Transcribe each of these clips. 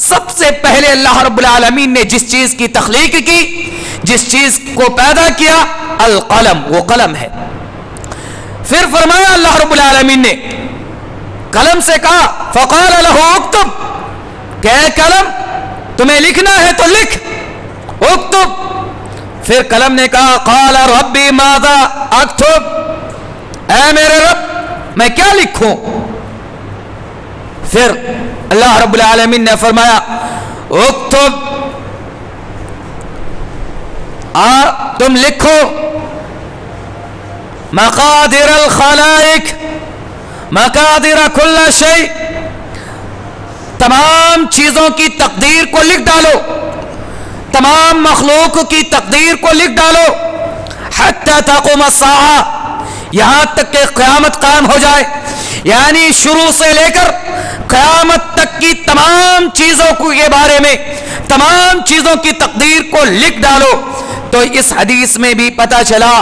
سب سے پہلے اللہ رب العالمین نے جس چیز کی تخلیق کی، جس چیز کو پیدا کیا، القلم، وہ قلم ہے۔ پھر فرمایا اللہ رب العالمین نے قلم سے کہا فقال له اکتب، کہ اے قلم تمہیں لکھنا ہے تو لکھ، اکتب۔ پھر قلم نے کہا قال ربی ماذا اکتب، اے میرے رب میں کیا لکھوں؟ پھر اللہ رب العالمین نے فرمایا اکتب، تم لکھو مقادیر الخلائق، مقادیر کل شیء، تمام چیزوں کی تقدیر کو لکھ ڈالو، تمام مخلوق کی تقدیر کو لکھ ڈالو، حتی تقوم الساعہ، یہاں تک کہ قیامت قائم ہو جائے، یعنی شروع سے لے کر قیامت تک کی تمام چیزوں کے بارے میں، تمام چیزوں کی تقدیر کو لکھ ڈالو۔ تو اس حدیث میں بھی پتہ چلا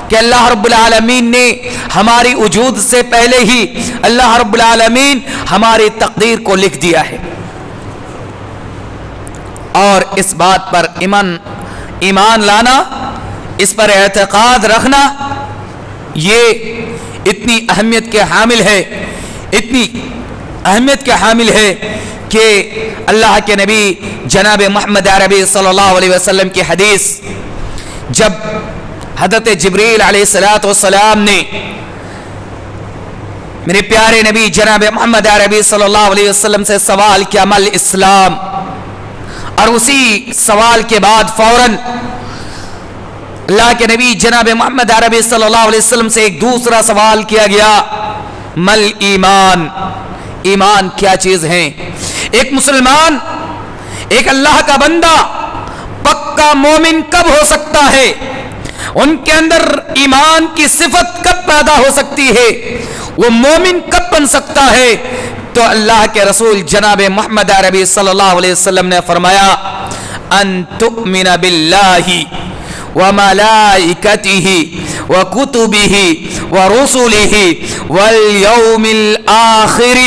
کہ اللہ رب العالمین نے ہماری وجود سے پہلے ہی اللہ رب العالمین ہماری تقدیر کو لکھ دیا ہے۔ اور اس بات پر ایمان لانا، اس پر اعتقاد رکھنا، یہ اتنی اہمیت کے حامل ہے، اتنی اہمیت کے حامل ہے کہ اللہ کے نبی جناب محمد عربی صلی اللہ علیہ وسلم کی حدیث، جب حضرت جبریل علیہ السلام نے میرے پیارے نبی جناب محمد عربی صلی اللہ علیہ وسلم سے سوال کیا مل اسلام، اور اسی سوال کے بعد فوراً اللہ کے نبی جناب محمد عربی صلی اللہ علیہ وسلم سے ایک دوسرا سوال کیا گیا، مل ایمان، ایمان کیا چیز ہے؟ ایک مسلمان، ایک اللہ کا بندہ پکا مومن کب ہو سکتا ہے؟ ان کے اندر ایمان کی صفت کب پیدا ہو سکتی ہے؟ وہ مومن کب بن سکتا ہے؟ تو اللہ کے رسول جناب محمد عربی صلی اللہ علیہ وسلم نے فرمایا ان تؤمن باللہ وملائکتہ وکتبہ ورسلہ والیوم الآخر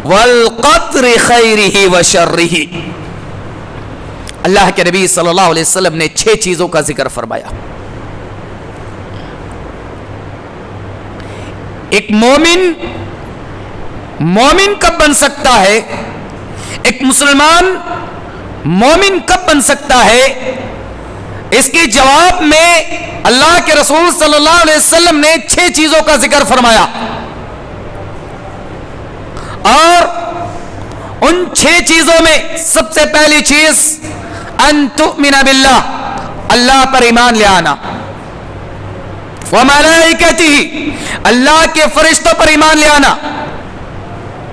والقدر خیرہ وشرہ۔ اللہ کے نبی صلی اللہ علیہ وسلم نے 6 چیزوں کا ذکر فرمایا۔ ایک مومن کب بن سکتا ہے؟ ایک مسلمان مومن کب بن سکتا ہے؟ اس کے جواب میں اللہ کے رسول صلی اللہ علیہ وسلم نے 6 چیزوں کا ذکر فرمایا، اور ان 6 چیزوں میں سب سے پہلی چیز ان تؤمن باللہ، اللہ پر ایمان لے آنا، وملائکتہ، اللہ کے فرشتوں پر ایمان لے آنا،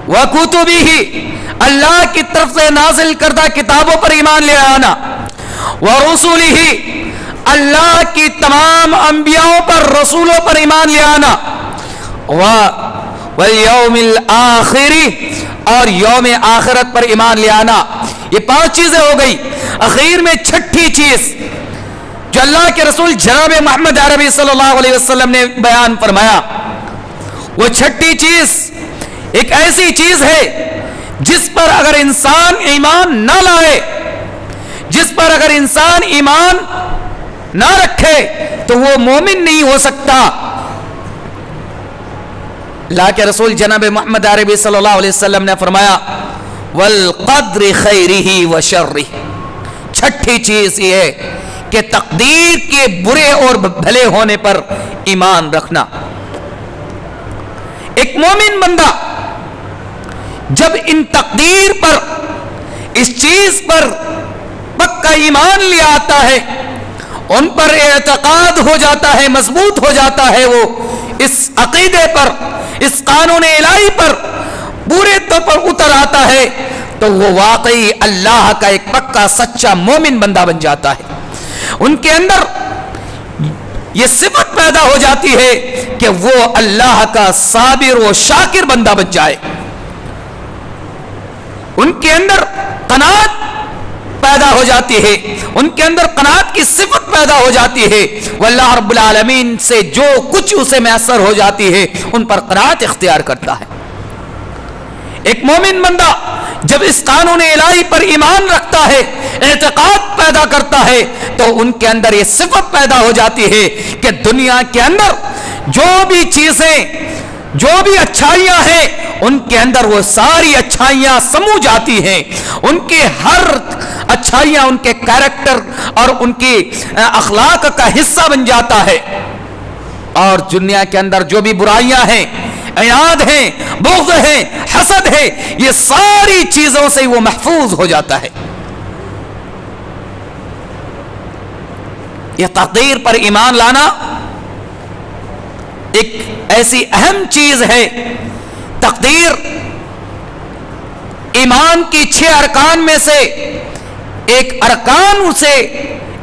وکتبہ، اللہ کی طرف سے نازل کردہ کتابوں پر ایمان لے آنا، ورسلہ، اللہ کی تمام انبیاءوں پر، رسولوں پر ایمان لے آنا، والیوم الآخر، اور یوم آخرت پر ایمان لے آنا۔ یہ 5 چیزیں ہو گئی۔ اخیر میں 6ٹھی چیز جو اللہ کے رسول جناب محمد عربی صلی اللہ علیہ وسلم نے بیان فرمایا، وہ 6ٹھی چیز ایک ایسی چیز ہے جس پر اگر انسان ایمان نہ لائے، جس پر اگر انسان ایمان نہ رکھے تو وہ مومن نہیں ہو سکتا۔ اللہ کے رسول جناب محمد عربی صلی اللہ علیہ وسلم نے فرمایا والقدر خیرہ وشرہ، 6ٹھی چیز یہ ہے کہ تقدیر کے برے اور بھلے ہونے پر ایمان رکھنا۔ ایک مومن بندہ جب ان تقدیر پر، اس چیز پر پکا ایمان لے آتا ہے، ان پر اعتقاد ہو جاتا ہے، مضبوط ہو جاتا ہے، وہ اس عقیدے پر، اس قانون الہی پر پورے طور پر اتر آتا ہے، تو وہ واقعی اللہ کا ایک پکا سچا مومن بندہ بن جاتا ہے۔ ان کے اندر یہ صفت پیدا ہو جاتی ہے کہ وہ اللہ کا صابر و شاکر بندہ بن جائے۔ ان کے اندر قناعت پیدا ہو جاتی ہے، ان کے اندر قناعت کی صفت پیدا ہو جاتی ہے، وہ اللہ رب العالمین سے جو کچھ اسے میسر ہو جاتی ہے ان پر قناعت اختیار کرتا ہے۔ ایک مومن بندہ جب اس قانون الہی پر ایمان رکھتا ہے، اعتقاد پیدا کرتا ہے، تو ان کے اندر یہ صفت پیدا ہو جاتی ہے کہ دنیا کے اندر جو بھی چیزیں، جو بھی اچھائیاں ہیں، ان کے اندر وہ ساری اچھائیاں سمو جاتی ہیں. ان کی ہر اچھائیاں ان کے کیریکٹر اور ان کی اخلاق کا حصہ بن جاتا ہے. اور دنیا کے اندر جو بھی برائیاں ہیں، عناد ہیں، بغض ہیں، حسد ہے، یہ ساری چیزوں سے وہ محفوظ ہو جاتا ہے. یہ تقدیر پر ایمان لانا ایک ایسی اہم چیز ہے. تقدیر ایمان کی 6 ارکان میں سے ایک ارکان، اسے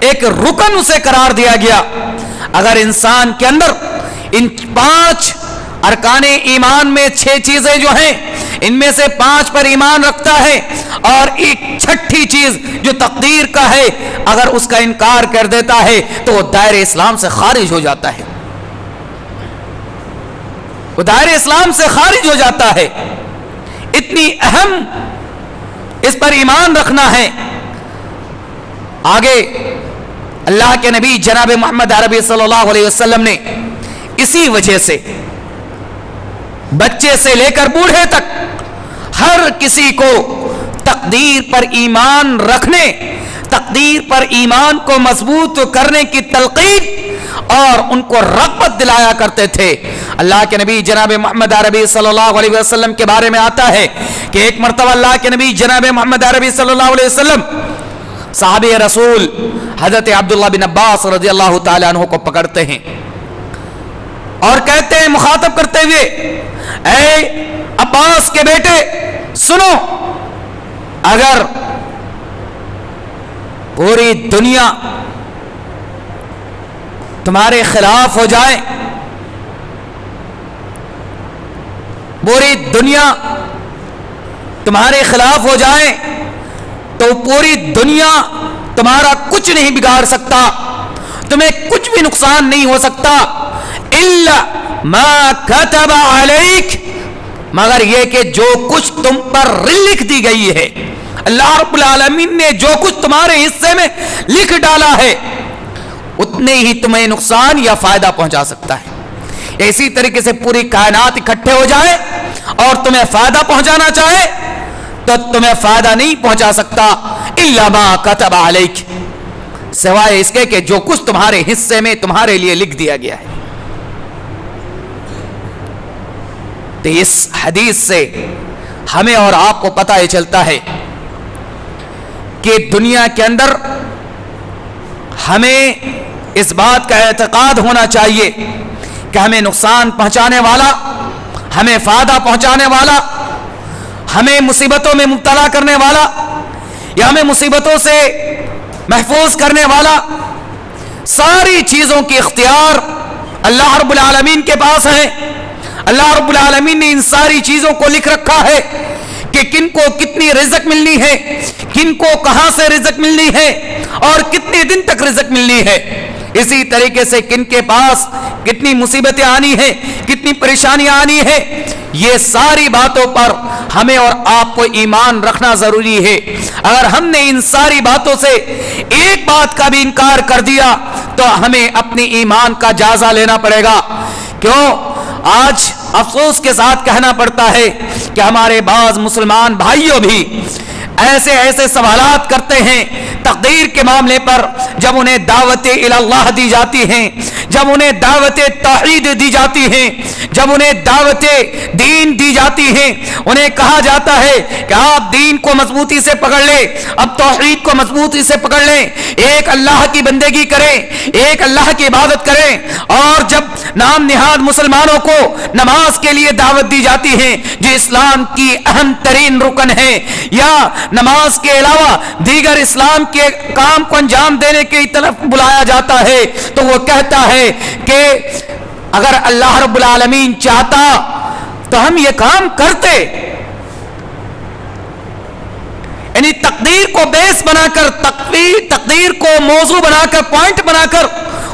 ایک رکن اسے قرار دیا گیا. اگر انسان کے اندر ان 5 ارکان ایمان میں 6 چیزیں جو ہیں، ان میں سے 5 پر ایمان رکھتا ہے اور ایک 6ٹھی چیز جو تقدیر کا ہے اگر اس کا انکار کر دیتا ہے تو وہ دائرہ اسلام سے خارج ہو جاتا ہے. وہ دائرہ اسلام سے خارج ہو جاتا ہے. اتنی اہم اس پر ایمان رکھنا ہے. آگے اللہ کے نبی جناب محمد عربی صلی اللہ علیہ وسلم نے اسی وجہ سے بچے سے لے کر بوڑھے تک ہر کسی کو تقدیر پر ایمان رکھنے، تقدیر پر ایمان کو مضبوط کرنے کی تلقین اور ان کو رغبت دلایا کرتے تھے. اللہ کے نبی جناب محمد عربی صلی اللہ علیہ وسلم کے بارے میں آتا ہے کہ ایک مرتبہ اللہ کے نبی جناب محمد عربی صلی اللہ علیہ وسلم صحابی رسول حضرت عبداللہ بن عباس رضی اللہ تعالیٰ عنہ کو پکڑتے ہیں اور کہتے ہیں، مخاطب کرتے ہوئے، اے عباس کے بیٹے سنو، اگر پوری دنیا تمہارے خلاف ہو جائے، پوری دنیا تمہارے خلاف ہو جائے تو پوری دنیا تمہارا کچھ نہیں بگاڑ سکتا، تمہیں کچھ بھی نقصان نہیں ہو سکتا، الا ما كتب علیک، مگر یہ کہ جو کچھ تم پر لکھ دی گئی ہے، اللہ رب العالمین نے جو کچھ تمہارے حصے میں لکھ ڈالا ہے اتنے ہی تمہیں نقصان یا فائدہ پہنچا سکتا ہے. اسی طریقے سے پوری کائنات اکٹھے ہو جائے اور تمہیں فائدہ پہنچانا چاہے تو تمہیں فائدہ نہیں پہنچا سکتا، الا ما كتب علیک، سوائے اس کے کہ جو کچھ تمہارے حصے میں تمہارے لیے لکھ دیا گیا ہے. تو اس حدیث سے ہمیں اور آپ کو پتہ یہ چلتا ہے کہ دنیا کے اندر ہمیں اس بات کا اعتقاد ہونا چاہیے کہ ہمیں نقصان پہنچانے والا، ہمیں فائدہ پہنچانے والا، ہمیں مصیبتوں میں مبتلا کرنے والا یا ہمیں مصیبتوں سے محفوظ کرنے والا، ساری چیزوں کی اختیار اللہ رب العالمین کے پاس ہے. اللہ رب العالمین نے ان ساری چیزوں کو لکھ رکھا ہے کہ کن کو کتنی رزق ملنی ہے، کن کو کہاں سے رزق ملنی ہے اور کتنے دن تک رزق ملنی ہے. اسی طریقے سے کن کے پاس کتنی مصیبتیں آنی ہیں، کتنی پریشانیاں آنی ہیں. یہ ساری باتوں پر ہمیں اور آپ کو ایمان رکھنا ضروری ہے. اگر ہم نے ان ساری باتوں سے ایک بات کا بھی انکار کر دیا تو ہمیں اپنی ایمان کا جائزہ لینا پڑے گا. کیوں؟ آج افسوس کے ساتھ کہنا پڑتا ہے کہ ہمارے بعض مسلمان بھائیوں بھی ایسے ایسے سوالات کرتے ہیں تقدیر کے معاملے پر. جب انہیں دعوت اللہ دی جاتی ہیں، جب انہیں دعوت توحید دی جاتی ہیں، جب انہیں دعوت دین دی جاتی ہیں، انہیں کہا جاتا ہے کہ آپ دین کو مضبوطی سے پکڑ لیں، اب توحید کو مضبوطی سے پکڑ لیں، ایک اللہ کی بندگی کریں، ایک اللہ کی عبادت کریں. اور جب نام نہاد مسلمانوں کو نماز کے لیے دعوت دی جاتی ہے جو اسلام کی اہم ترین رکن ہے، یا نماز کے علاوہ دیگر اسلام کے کام کو انجام دینے کی طرف بلایا جاتا ہے، تو وہ کہتا ہے کہ اگر اللہ رب العالمین چاہتا تو ہم یہ کام کرتے. یعنی تقدیر کو بیس بنا کر، تقدیر کو موضوع بنا کر، پوائنٹ بنا کر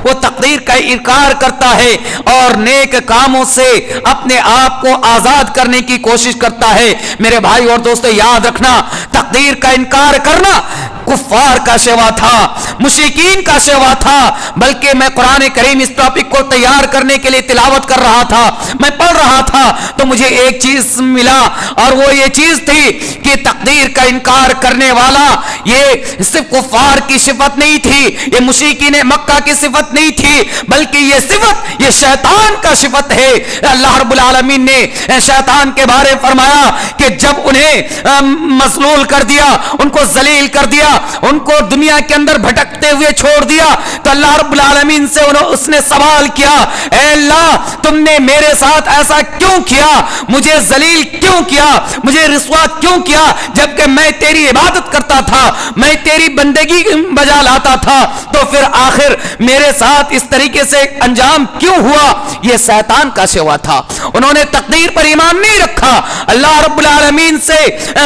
وہ تقدیر کا انکار کرتا ہے اور نیک کاموں سے اپنے آپ کو آزاد کرنے کی کوشش کرتا ہے۔ میرے بھائی اور دوستو، یاد رکھنا، تقدیر کا انکار کرنا کفار کا شیوا تھا، مشرکین کا شیوا تھا۔ بلکہ میں قرآن کریم اس ٹاپک کو تیار کرنے کے لیے تلاوت کر رہا تھا، میں پڑھ رہا تھا تو مجھے ایک چیز ملا، اور وہ یہ چیز تھی کہ تقدیر کا انکار کرنے والا یہ صرف کفار کی صفت نہیں تھی، یہ مشرکین مکہ کی صفت نہیں تھی، بلکہ یہ صفت یہ شیطان کا صفت ہے۔ اللہ رب العالمین نے شیطان کے بارے فرمایا کہ جب انہیں مسلول کر دیا، ان کو ذلیل کر دیا، ان کو دنیا کے اندر بھٹکتے ہوئے چھوڑ دیا، تو اللہ رب العالمین سے اس نے سوال کیا، اے اللہ تم نے میرے ساتھ ایسا کیوں کیا، مجھے ذلیل کیوں کیا، مجھے رسوا کیوں کیا، جبکہ میں تیری عبادت کرتا تھا، میں تیری بندگی بجا لاتا تھا، تو پھر آخر میرے ساتھ اس طریقے سے انجام کیوں ہوا؟ یہ شیطان کا سوا تھا۔ انہوں نے تقدیر پر ایمان نہیں رکھا، اللہ رب العالمین سے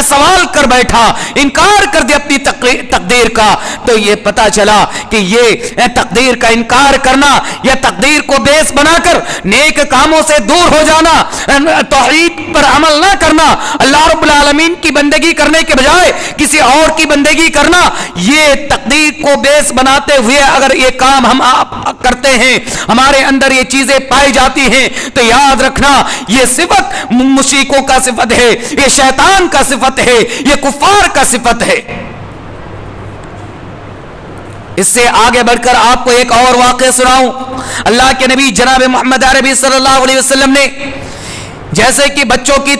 سوال کر بیٹھا، انکار کر دیا اپنی تقدیر کا۔ تو یہ پتا چلا کہ یہ تقدیر کا انکار کرنا یا تقدیر کو بیس بنا کر نیک کاموں سے دور ہو جانا، توحید پر عمل نہ کرنا، اللہ رب العالمین کی بندگی کرنے کے بجائے کسی اور کی بندگی کرنا، یہ تقدیر کو بیس بناتے ہوئے اگر یہ کام ہم کرتے ہیں، ہمارے اندر یہ چیزیں پائی جاتی ہیں، تو یاد رکھنا یہ صفت مشرکوں کا صفت ہے، یہ شیطان کا صفت ہے، یہ کفار کا صفت ہے۔ اس سے آگے بڑھ کر آپ کو ایک اور واقعہ سناؤں۔ اللہ کے نبی جناب محمد عربی صلی اللہ علیہ وسلم نے جیسے کہ بچوں کی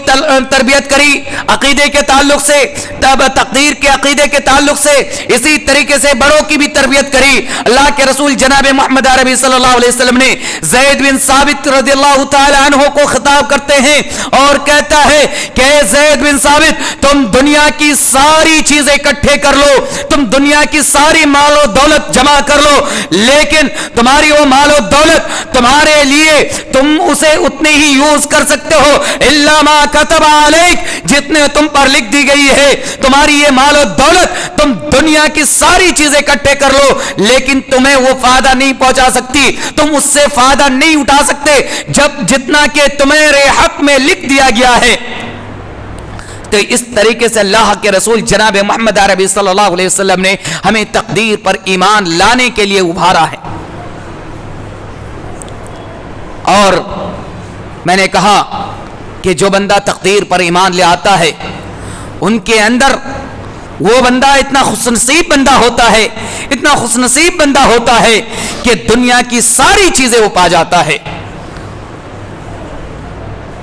تربیت کری عقیدے کے تعلق سے، تب تقدیر کے عقیدے کے تعلق سے، اسی طریقے سے بڑوں کی بھی تربیت کری۔ اللہ کے رسول جناب محمد عربی صلی اللہ علیہ وسلم نے زید بن ثابت رضی اللہ تعالی عنہ کو خطاب کرتے ہیں اور کہتا ہے کہ زید بن ثابت، تم دنیا کی ساری چیزیں اکٹھے کر لو، تم دنیا کی ساری مال و دولت جمع کر لو، لیکن تمہاری وہ مال و دولت تمہارے لیے تم اسے اتنے ہی یوز کر سکتے ہو الا ما كتب عليك، جتنے تم پر لکھ دی گئی ہے۔ تمہاری یہ مال و دولت تم دنیا کی ساری چیزیں اکٹھے کر لو، لیکن تمہیں وہ فائدہ نہیں پہنچا سکتی، تم اس سے فائدہ نہیں اٹھا سکتے جتنا کہ تمہارے حق میں لکھ دیا گیا ہے۔ تو اس طریقے سے اللہ کے رسول جناب محمد عربی صلی اللہ علیہ وسلم نے ہمیں تقدیر پر ایمان لانے کے لیے ابھارا ہے۔ اور میں نے کہا کہ جو بندہ تقدیر پر ایمان لے آتا ہے، ان کے اندر وہ بندہ اتنا خوش نصیب بندہ ہوتا ہے، اتنا خوش نصیب بندہ ہوتا ہے کہ دنیا کی ساری چیزیں وہ پا جاتا ہے۔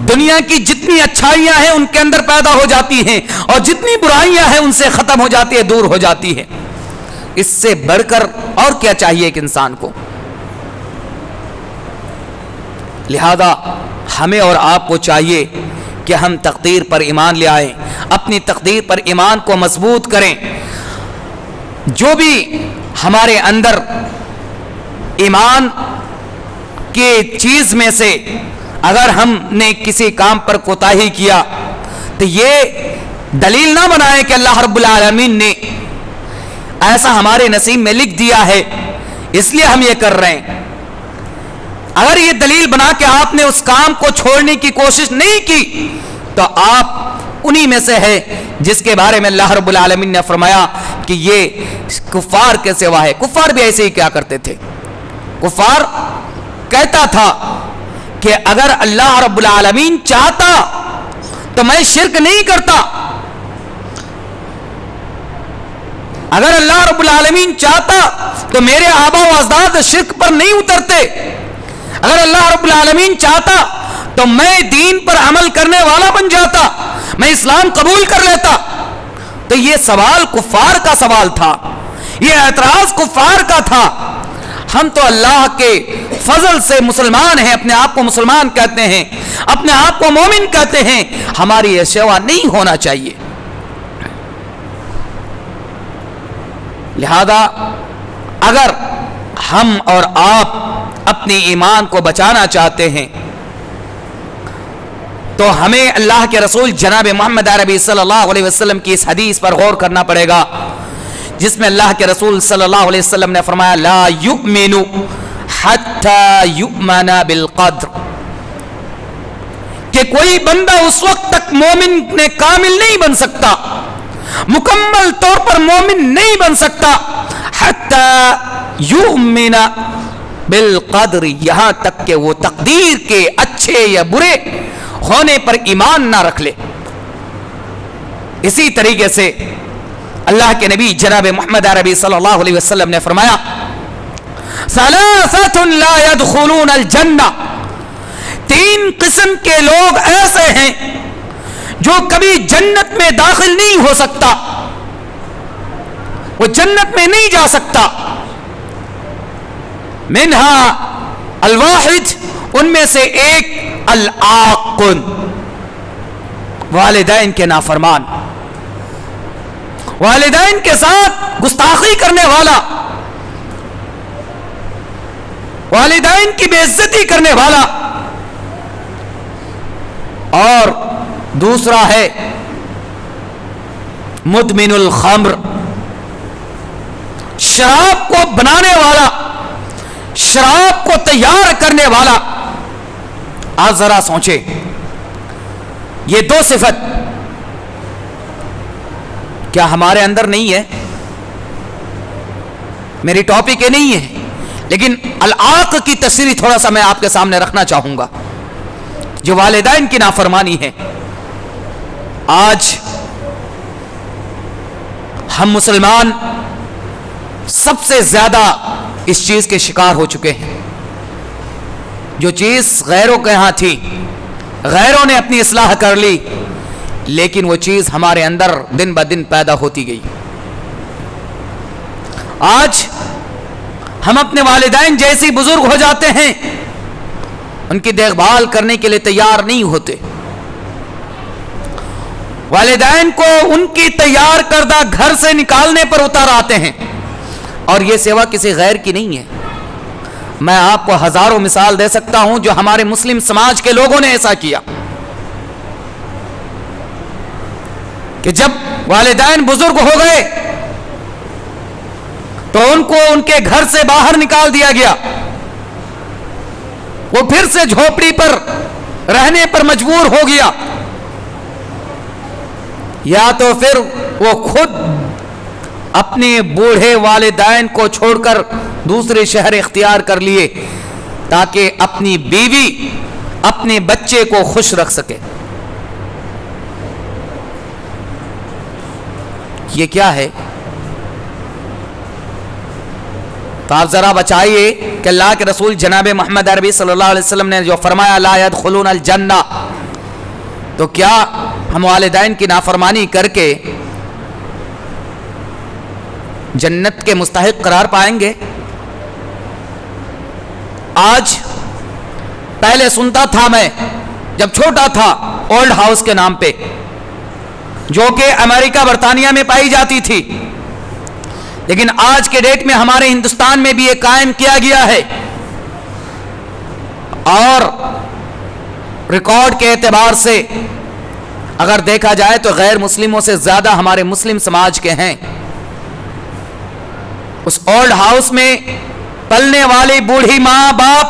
دنیا کی جتنی اچھائیاں ہیں ان کے اندر پیدا ہو جاتی ہیں، اور جتنی برائیاں ہیں ان سے ختم ہو جاتی ہے، دور ہو جاتی ہے۔ اس سے بڑھ کر اور کیا چاہیے ایک انسان کو؟ لہذا ہمیں اور آپ کو چاہیے کہ ہم تقدیر پر ایمان لے آئیں، اپنی تقدیر پر ایمان کو مضبوط کریں۔ جو بھی ہمارے اندر ایمان کی چیز میں سے اگر ہم نے کسی کام پر کوتاہی کیا تو یہ دلیل نہ بنائیں کہ اللہ رب العالمین نے ایسا ہمارے نصیب میں لکھ دیا ہے اس لیے ہم یہ کر رہے ہیں۔ اگر یہ دلیل بنا کے آپ نے اس کام کو چھوڑنے کی کوشش نہیں کی تو آپ انہی میں سے ہے جس کے بارے میں اللہ رب العالمین نے فرمایا کہ یہ کفار کے سوا ہے۔ کفار بھی ایسے ہی کیا کرتے تھے۔ کفار کہتا تھا کہ اگر اللہ رب العالمین چاہتا تو میں شرک نہیں کرتا، اگر اللہ رب العالمین چاہتا تو میرے آبا و اجداد شرک پر نہیں اترتے، اگر اللہ رب العالمین چاہتا تو میں دین پر عمل کرنے والا بن جاتا، میں اسلام قبول کر لیتا۔ تو یہ سوال کفار کا سوال تھا، یہ اعتراض کفار کا تھا۔ ہم تو اللہ کے فضل سے مسلمان ہیں، اپنے آپ کو مسلمان کہتے ہیں، اپنے آپ کو مومن کہتے ہیں، ہماری یہ سیوا نہیں ہونا چاہیے۔ لہذا اگر ہم اور آپ اپنے ایمان کو بچانا چاہتے ہیں تو ہمیں اللہ کے رسول جناب محمد عربی صلی اللہ علیہ وسلم کی اس حدیث پر غور کرنا پڑے گا، جس میں اللہ کے رسول صلی اللہ علیہ وسلم نے فرمایا لا یؤمن حتی یؤمن بالقدر، کہ کوئی بندہ اس وقت تک مومن نے کامل نہیں بن سکتا، مکمل طور پر مومن نہیں بن سکتا، حتی یؤمن بالقدر، یہاں تک کہ وہ تقدیر کے اچھے یا برے ہونے پر ایمان نہ رکھ لے۔ اسی طریقے سے اللہ کے نبی جناب محمد عربی صلی اللہ علیہ وسلم نے فرمایا ثلاثۃ لا يدخلون الجنہ، تین قسم کے لوگ ایسے ہیں جو کبھی جنت میں داخل نہیں ہو سکتا، وہ جنت میں نہیں جا سکتا۔ منہا الواحد، ان میں سے ایک العاق، والدین کے نافرمان، والدین کے ساتھ گستاخی کرنے والا، والدین کی بے عزتی کرنے والا، اور دوسرا ہے مدمن الخمر، شراب کو بنانے والا، شراب کو تیار کرنے والا۔ آپ ذرا سوچیں، یہ دو صفت کیا ہمارے اندر نہیں ہے؟ میری ٹاپک یہ نہیں ہے، لیکن العاق کی تصریح تھوڑا سا میں آپ کے سامنے رکھنا چاہوں گا، جو والدین کی نافرمانی ہے۔ آج ہم مسلمان سب سے زیادہ اس چیز کے شکار ہو چکے ہیں۔ جو چیز غیروں کے ہاں تھی، غیروں نے اپنی اصلاح کر لی، لیکن وہ چیز ہمارے اندر دن بدن پیدا ہوتی گئی۔ آج ہم اپنے والدین جیسی بزرگ ہو جاتے ہیں، ان کی دیکھ بھال کرنے کے لیے تیار نہیں ہوتے، والدین کو ان کی تیار کردہ گھر سے نکالنے پر اتار آتے ہیں، اور یہ سیوا کسی غیر کی نہیں ہے۔ میں آپ کو ہزاروں مثال دے سکتا ہوں جو ہمارے مسلم سماج کے لوگوں نے ایسا کیا کہ جب والدین بزرگ ہو گئے تو ان کو ان کے گھر سے باہر نکال دیا گیا، وہ پھر سے جھوپڑی پر رہنے پر مجبور ہو گیا، یا تو پھر وہ خود اپنے بوڑھے والدین کو چھوڑ کر دوسرے شہر اختیار کر لیے تاکہ اپنی بیوی اپنے بچے کو خوش رکھ سکے۔ یہ کیا ہے؟ تو آپ ذرا بچائیے کہ اللہ کے رسول جناب محمد عربی صلی اللہ علیہ وسلم نے جو فرمایا لا يدخلون الجنہ، تو کیا ہم والدین کی نافرمانی کر کے جنت کے مستحق قرار پائیں گے؟ آج پہلے سنتا تھا میں جب چھوٹا تھا اولڈ ہاؤس کے نام پہ، جو کہ امریکہ برطانیہ میں پائی جاتی تھی، لیکن آج کے ڈیٹ میں ہمارے ہندوستان میں بھی یہ قائم کیا گیا ہے، اور ریکارڈ کے اعتبار سے اگر دیکھا جائے تو غیر مسلموں سے زیادہ ہمارے مسلم سماج کے ہیں۔ اس اولڈ ہاؤس میں پلنے والی بوڑھی ماں باپ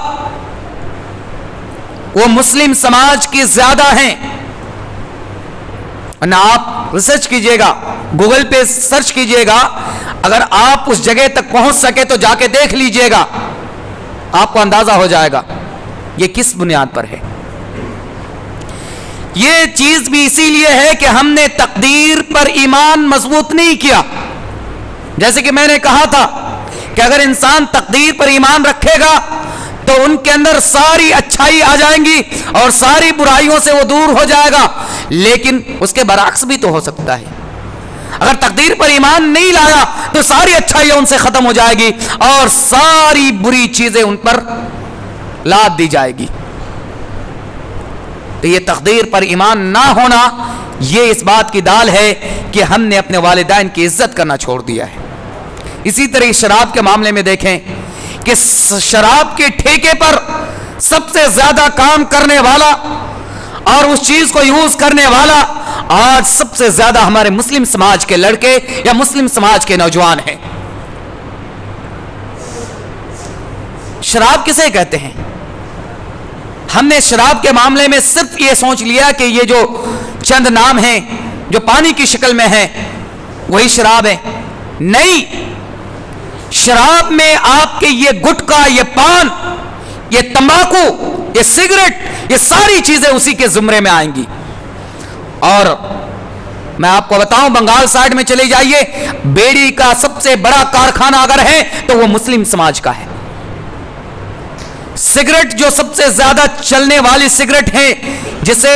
وہ مسلم سماج کی زیادہ ہیں۔ نہ آپ ریسرچ کیجئے گا، گوگل پہ سرچ کیجئے گا، اگر آپ اس جگہ تک پہنچ سکے تو جا کے دیکھ لیجئے گا، آپ کو اندازہ ہو جائے گا یہ کس بنیاد پر ہے۔ یہ چیز بھی اسی لیے ہے کہ ہم نے تقدیر پر ایمان مضبوط نہیں کیا۔ جیسے کہ میں نے کہا تھا کہ اگر انسان تقدیر پر ایمان رکھے گا تو ان کے اندر ساری اچھائی آ جائیں گی اور ساری برائیوں سے وہ دور ہو جائے گا، لیکن اس کے برعکس بھی تو ہو سکتا ہے۔ اگر تقدیر پر ایمان نہیں لایا تو ساری اچھائیاں ان سے ختم ہو جائے گی اور ساری بری چیزیں ان پر لاد دی جائے گی۔ تو یہ تقدیر پر ایمان نہ ہونا یہ اس بات کی دال ہے کہ ہم نے اپنے والدین کی عزت کرنا چھوڑ دیا ہے۔ اسی طرح شراب کے معاملے میں دیکھیں کہ شراب کے ٹھیکے پر سب سے زیادہ کام کرنے والا اور اس چیز کو یوز کرنے والا آج سب سے زیادہ ہمارے مسلم سماج کے لڑکے یا مسلم سماج کے نوجوان ہیں۔ شراب کسے کہتے ہیں؟ ہم نے شراب کے معاملے میں صرف یہ سوچ لیا کہ یہ جو چند نام ہیں جو پانی کی شکل میں ہیں وہی شراب ہے. نہیں، شراب میں آپ کے یہ گٹکا، یہ پان، یہ تمباکو، یہ سگریٹ، یہ ساری چیزیں اسی کے زمرے میں آئیں گی. اور میں آپ کو بتاؤں، بنگال سائڈ میں چلے جائیے، بیڑی کا سب سے بڑا کارخانہ اگر ہے تو وہ مسلم سماج کا ہے. سگریٹ جو سب سے زیادہ چلنے والی سگریٹ ہے جسے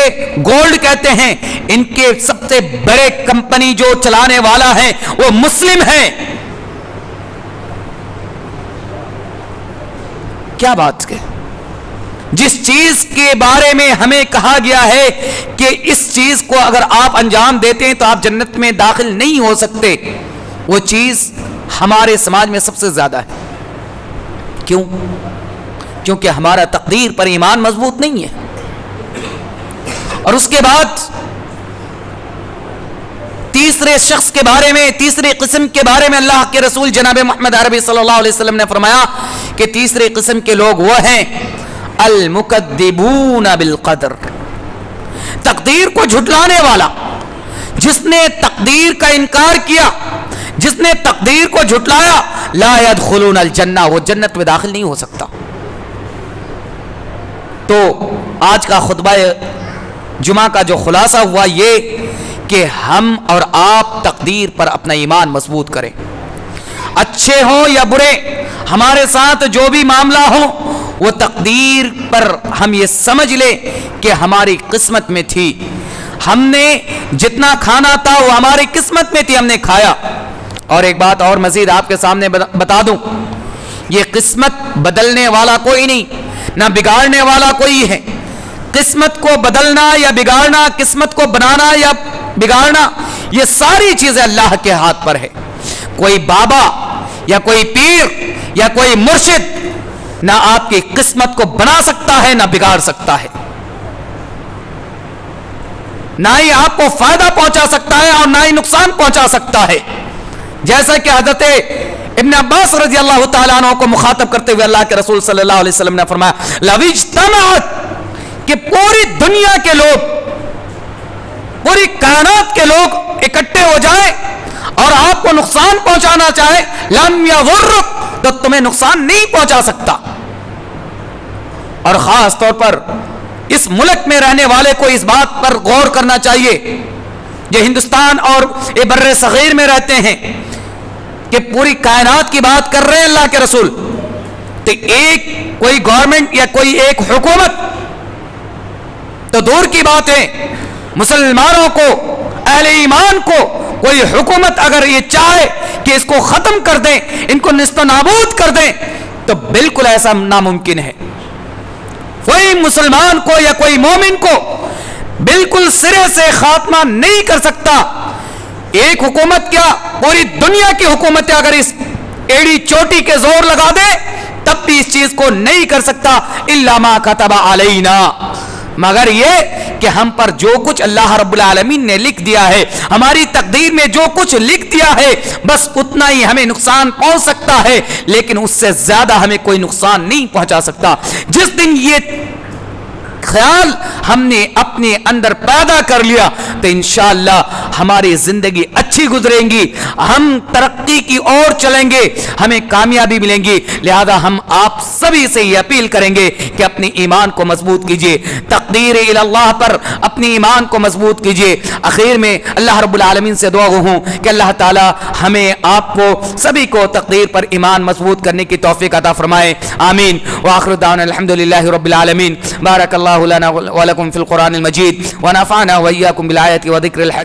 گولڈ کہتے ہیں، ان کے سب سے بڑے کمپنی جو چلانے والا ہے وہ مسلم ہے. کیا بات ہے؟ جس چیز کے بارے میں ہمیں کہا گیا ہے کہ اس چیز کو اگر آپ انجام دیتے ہیں تو آپ جنت میں داخل نہیں ہو سکتے، وہ چیز ہمارے سماج میں سب سے زیادہ ہے. کیوں؟ کیونکہ ہمارا تقدیر پر ایمان مضبوط نہیں ہے. اور اس کے بعد تیسرے شخص کے بارے میں، تیسری قسم کے بارے میں اللہ کے رسول جناب محمد عربی صلی اللہ علیہ وسلم نے فرمایا کہ تیسری قسم کے لوگ وہ ہیں المکذبون بالقدر، تقدیر کو جھٹلانے والا. جس نے تقدیر کا انکار کیا، جس نے تقدیر کو جھٹلایا، لا يدخلون الجنہ، وہ جنت میں داخل نہیں ہو سکتا. تو آج کا خطبہ جمعہ کا جو خلاصہ ہوا یہ کہ ہم اور آپ تقدیر پر اپنا ایمان مضبوط کریں. اچھے ہوں یا برے، ہمارے ساتھ جو بھی معاملہ ہو وہ تقدیر پر ہم یہ سمجھ لیں کہ ہماری قسمت میں تھی. ہم نے جتنا کھانا تھا وہ ہماری قسمت میں تھی، ہم نے کھایا. اور ایک بات اور مزید آپ کے سامنے بتا دوں، یہ قسمت بدلنے والا کوئی نہیں، نہ بگاڑنے والا کوئی ہے. قسمت کو بدلنا یا بگاڑنا، قسمت کو بنانا یا بگاڑنا، یہ ساری چیزیں اللہ کے ہاتھ پر ہے. کوئی بابا یا کوئی پیر یا کوئی مرشد نہ آپ کی قسمت کو بنا سکتا ہے نہ بگاڑ سکتا ہے، نہ ہی آپ کو فائدہ پہنچا سکتا ہے اور نہ ہی نقصان پہنچا سکتا ہے. جیسا کہ حضرت ابن عباس رضی اللہ تعالیٰ عنہ کو مخاطب کرتے ہوئے اللہ کے رسول صلی اللہ علیہ وسلم نے فرمایا لو اجتمعت، کہ پوری دنیا کے لوگ، پوری کائنات کے لوگ اکٹھے ہو جائیں اور آپ کو نقصان پہنچانا چاہے، لم یضرک، تو تمہیں نقصان نہیں پہنچا سکتا. اور خاص طور پر اس ملک میں رہنے والے کو اس بات پر غور کرنا چاہیے جو ہندوستان اور بر صغیر میں رہتے ہیں کہ پوری کائنات کی بات کر رہے ہیں اللہ کے رسول، تو ایک کوئی گورنمنٹ یا کوئی ایک حکومت تو دور کی بات ہے، مسلمانوں کو، اہل ایمان کو کوئی حکومت اگر یہ چاہے کہ اس کو ختم کر دیں، ان کو نیست و نابود کر دیں، تو بالکل ایسا ناممکن ہے. کوئی مسلمان کو یا کوئی مومن کو بالکل سرے سے خاتمہ نہیں کر سکتا. ایک حکومت کیا، پوری دنیا کی حکومتیں اگر اس ایڑی چوٹی کے زور لگا دے تب بھی اس چیز کو نہیں کر سکتا الا ما كتب علینا، مگر یہ کہ ہم پر جو کچھ اللہ رب العالمین نے لکھ دیا ہے، ہماری تقدیر میں جو کچھ لکھ دیا ہے، بس اتنا ہی ہمیں نقصان پہنچ سکتا ہے، لیکن اس سے زیادہ ہمیں کوئی نقصان نہیں پہنچا سکتا. جس دن یہ خیال ہم نے اپنے اندر پیدا کر لیا تو انشاءاللہ ہماری زندگی اچھی گزریں گی، ہم ترقی کی اور چلیں گے، ہمیں کامیابی ملیں گی. لہذا ہم آپ سبھی سے یہ اپیل کریں گے کہ اپنی ایمان کو مضبوط کیجئے، تقدیر اللہ پر اپنی ایمان کو مضبوط کیجئے. اخیر میں اللہ رب العالمین سے دعا ہوں کہ اللہ تعالی ہمیں آپ کو سبھی کو تقدیر پر ایمان مضبوط کرنے کی توفیق عطا فرمائے. آمین. وآخر دعوانا الحمدللہ رب العالمین. بارک اللہ لنا ولکم فی القرآن المجید ونفعنا وإياكم بالآیات وذکر الحکیم.